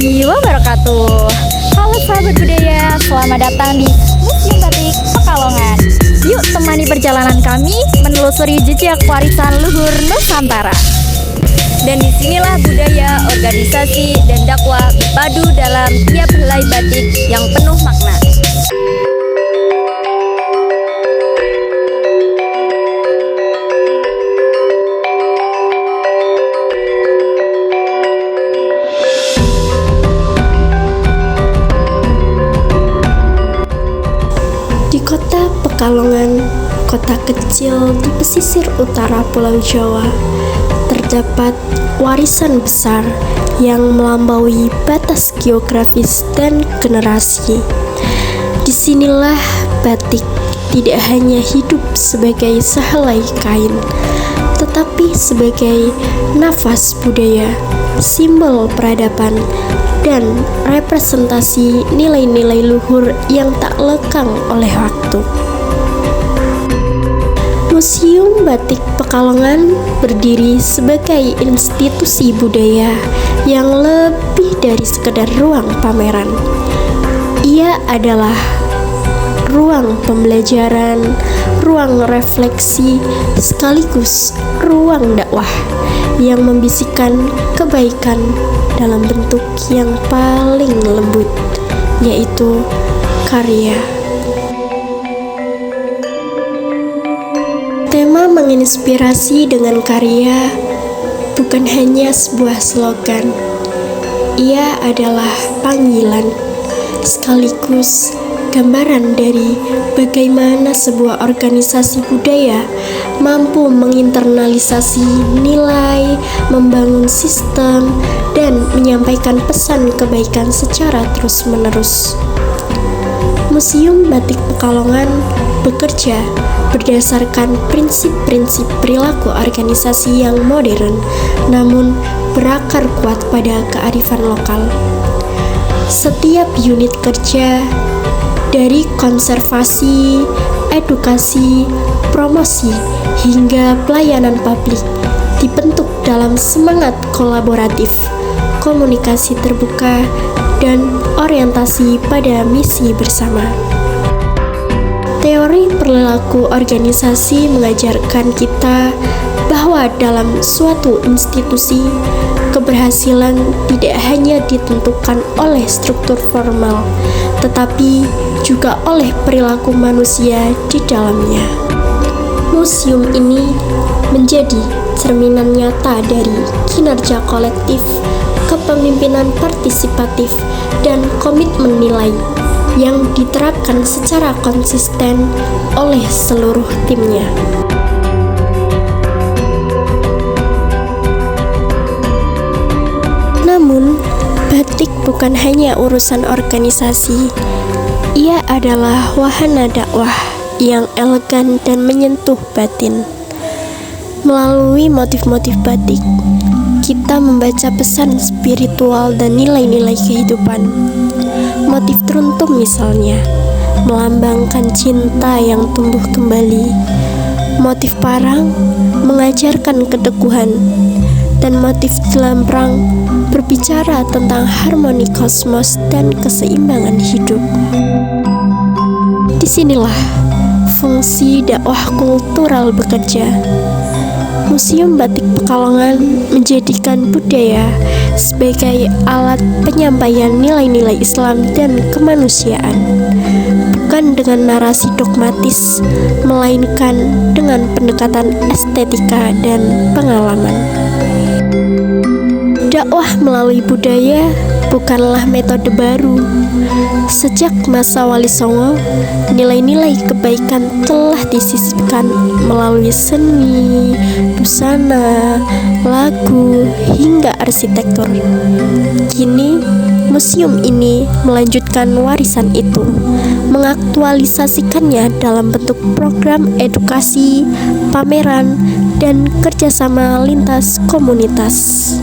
warahmatullahi wabarakatuh. Halo sahabat budaya, selamat datang di Museum Batik Pekalongan. Yuk temani perjalanan kami menelusuri jejak warisan luhur Nusantara. Dan disinilah budaya, organisasi, dan dakwah berpadu dalam tiap helai batik yang penuh makna. Di kota Pekalongan, kota kecil di pesisir utara Pulau Jawa, terdapat warisan besar yang melampaui batas geografis dan generasi. Disinilah batik tidak hanya hidup sebagai sehelai kain, tetapi sebagai nafas budaya, simbol peradaban, dan representasi nilai-nilai luhur yang tak lekang oleh waktu. Museum Batik Pekalongan berdiri sebagai institusi budaya yang lebih dari sekedar ruang pameran. Ia adalah ruang pembelajaran, ruang refleksi, sekaligus ruang dakwah yang membisikkan kebaikan dalam bentuk yang paling lembut, yaitu karya. Tema menginspirasi dengan karya bukan hanya sebuah slogan. Ia adalah panggilan, sekaligus gambaran dari bagaimana sebuah organisasi budaya mampu menginternalisasi nilai, membangun sistem, dan menyampaikan pesan kebaikan secara terus-menerus. Museum Batik Pekalongan bekerja berdasarkan prinsip-prinsip perilaku organisasi yang modern, namun berakar kuat pada kearifan lokal. Setiap unit kerja, dari konservasi, edukasi, promosi, hingga pelayanan publik, dibentuk dalam semangat kolaboratif, komunikasi terbuka, dan orientasi pada misi bersama. Teori perilaku organisasi mengajarkan kita bahwa dalam suatu institusi, keberhasilan tidak hanya ditentukan oleh struktur formal, tetapi juga oleh perilaku manusia di dalamnya. Museum ini menjadi cerminan nyata dari kinerja kolektif, kepemimpinan partisipatif, dan komitmen nilai yang diterapkan secara konsisten oleh seluruh timnya. Namun, batik bukan hanya urusan organisasi. Ia adalah wahana dakwah yang elegan dan menyentuh batin. Melalui motif-motif batik, kita membaca pesan spiritual dan nilai-nilai kehidupan. Motif teruntum misalnya, melambangkan cinta yang tumbuh kembali. Motif parang mengajarkan keteguhan, dan motif jelamprang berbicara tentang harmoni kosmos dan keseimbangan hidup. Disinilah fungsi dakwah kultural bekerja. Museum Batik Pekalongan menjadikan budaya sebagai alat penyampaian nilai-nilai Islam dan kemanusiaan, bukan dengan narasi dogmatis, melainkan dengan pendekatan estetika dan pengalaman. Dakwah melalui budaya bukanlah metode baru. Sejak masa Wali Songo, nilai-nilai kebaikan telah disisipkan melalui seni, busana, lagu, hingga arsitektur. Kini, museum ini melanjutkan warisan itu, mengaktualisasikannya dalam bentuk program edukasi, pameran, dan kerjasama lintas komunitas.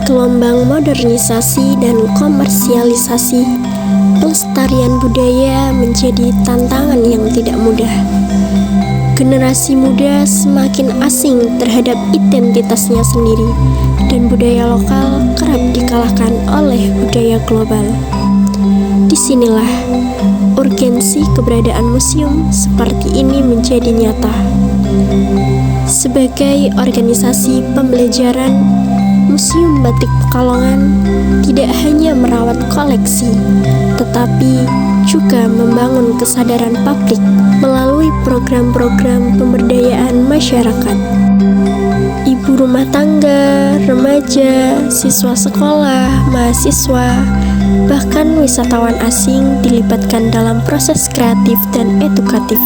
Gelombang modernisasi dan komersialisasi, pelestarian budaya menjadi tantangan yang tidak mudah. Generasi muda semakin asing terhadap identitasnya sendiri, dan budaya lokal kerap dikalahkan oleh budaya global. Disinilah urgensi keberadaan museum seperti ini menjadi nyata. Sebagai organisasi pembelajaran, Museum Batik Pekalongan tidak hanya merawat koleksi, tetapi juga membangun kesadaran publik melalui program-program pemberdayaan masyarakat. Ibu rumah tangga, remaja, siswa sekolah, mahasiswa, bahkan wisatawan asing dilibatkan dalam proses kreatif dan edukatif.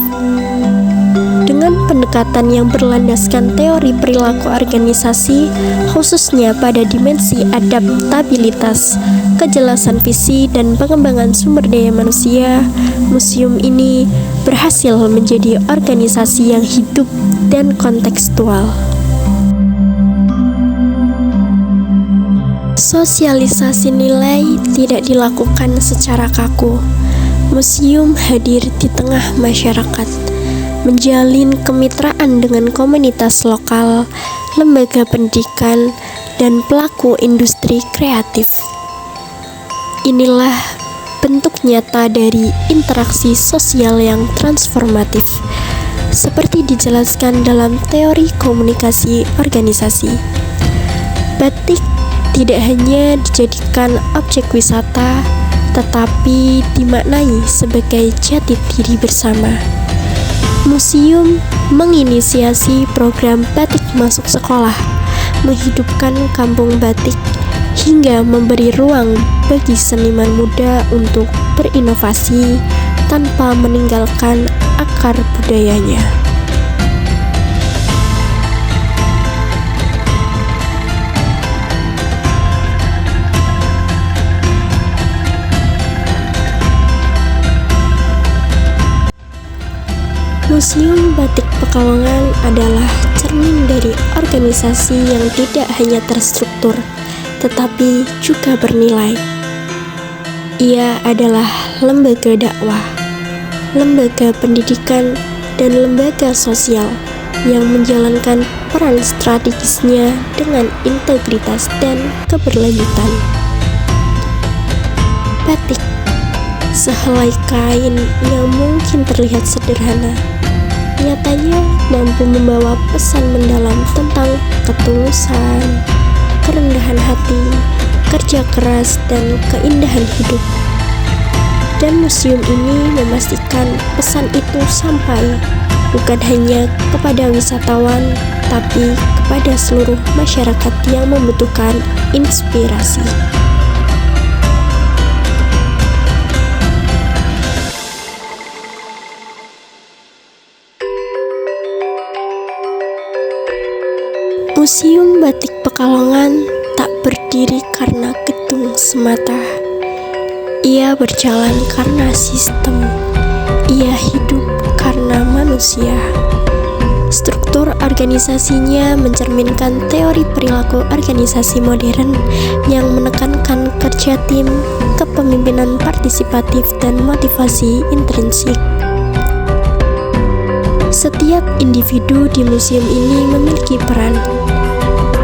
Dengan pendekatan yang berlandaskan teori perilaku organisasi, khususnya pada dimensi adaptabilitas, kejelasan visi, dan pengembangan sumber daya manusia, museum ini berhasil menjadi organisasi yang hidup dan kontekstual. Sosialisasi nilai tidak dilakukan secara kaku. Museum hadir di tengah masyarakat, menjalin kemitraan dengan komunitas lokal, lembaga pendidikan, dan pelaku industri kreatif. Inilah bentuk nyata dari interaksi sosial yang transformatif, seperti dijelaskan dalam teori komunikasi organisasi. Batik tidak hanya dijadikan objek wisata, tetapi dimaknai sebagai jati diri bersama. Museum menginisiasi program batik masuk sekolah, menghidupkan kampung batik, hingga memberi ruang bagi seniman muda untuk berinovasi tanpa meninggalkan akar budayanya. Museum Batik Pekalongan adalah cermin dari organisasi yang tidak hanya terstruktur, tetapi juga bernilai. Ia adalah lembaga dakwah, lembaga pendidikan, dan lembaga sosial yang menjalankan peran strategisnya dengan integritas dan keberlanjutan. Batik, sehelai kain yang mungkin terlihat sederhana, nyatanya mampu membawa pesan mendalam tentang ketulusan, kerendahan hati, kerja keras, dan keindahan hidup. Dan museum ini memastikan pesan itu sampai bukan hanya kepada wisatawan, tapi kepada seluruh masyarakat yang membutuhkan inspirasi. Museum Batik Pekalongan tak berdiri karena gedung semata. Ia berjalan karena sistem. Ia hidup karena manusia. Struktur organisasinya mencerminkan teori perilaku organisasi modern yang menekankan kerja tim, kepemimpinan partisipatif, dan motivasi intrinsik. Setiap individu di museum ini memiliki peran.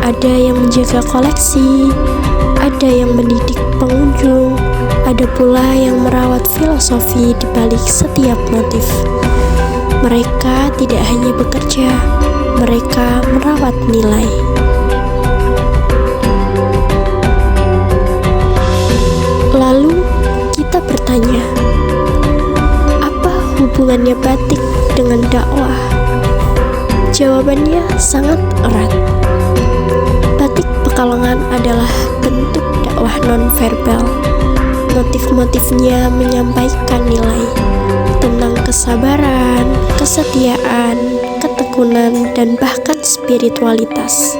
Ada yang menjaga koleksi, ada yang mendidik pengunjung, ada pula yang merawat filosofi di balik setiap motif. Mereka tidak hanya bekerja, mereka merawat nilai. Lalu kita bertanya, apa hubungannya batik dengan dakwah? Jawabannya sangat erat. Batik Pekalongan adalah bentuk dakwah non-verbal. Motif-motifnya menyampaikan nilai tentang kesabaran, kesetiaan, ketekunan, dan bahkan spiritualitas.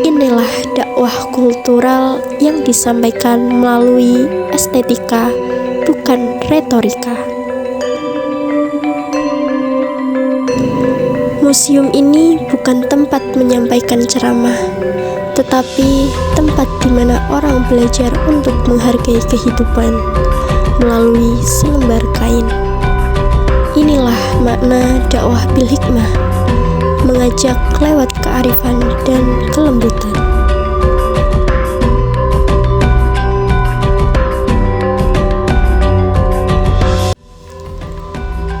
Inilah dakwah kultural yang disampaikan melalui estetika, bukan retorika. Museum ini bukan tempat menyampaikan ceramah, tetapi tempat di mana orang belajar untuk menghargai kehidupan melalui selembar kain. Inilah bermakna dakwah bil hikmah, mengajak lewat kearifan dan kelembutan.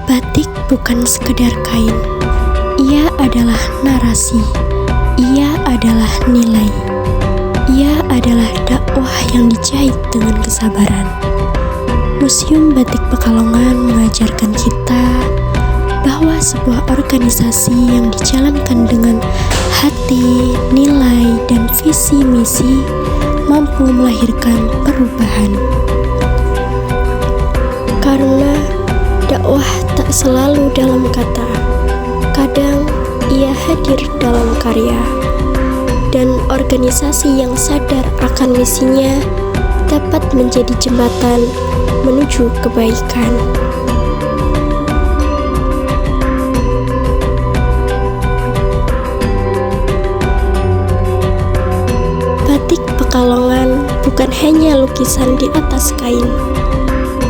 Batik bukan sekedar kain, ia adalah narasi, ia adalah nilai, ia adalah dakwah yang dijahit dengan kesabaran. Museum Batik Pekalongan mengajarkan kita bahwa sebuah organisasi yang dijalankan dengan hati, nilai, dan visi misi mampu melahirkan perubahan. Karena dakwah tak selalu dalam kata, kadang ia hadir dalam karya. Dan organisasi yang sadar akan misinya dapat menjadi jembatan menuju kebaikan. Batik Pekalongan bukan hanya lukisan di atas kain.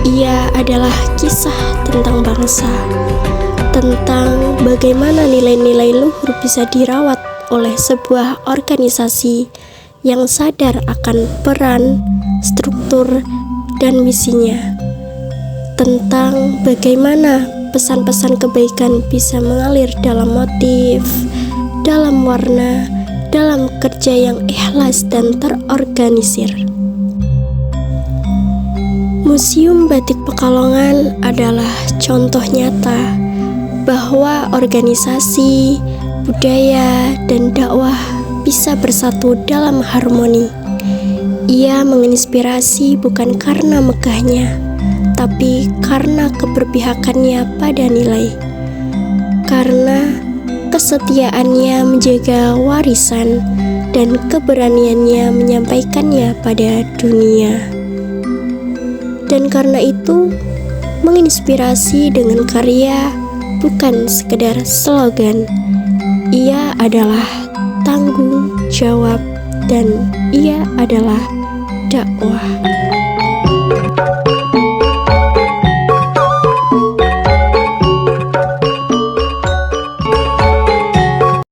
Ia adalah kisah tentang bangsa, tentang bagaimana nilai-nilai luhur bisa dirawat oleh sebuah organisasi yang sadar akan peran, struktur, dan misinya, tentang bagaimana pesan-pesan kebaikan bisa mengalir dalam motif, dalam warna, dalam kerja yang ikhlas dan terorganisir. Museum Batik Pekalongan adalah contoh nyata bahwa organisasi, budaya, dan dakwah bisa bersatu dalam harmoni. Ia menginspirasi bukan karena megahnya, tapi karena keberpihakannya pada nilai. Karena kesetiaannya menjaga warisan dan keberaniannya menyampaikannya pada dunia. Dan karena itu, menginspirasi dengan karya bukan sekedar slogan. Ia adalah tanggung jawab dan ia adalah dakwah.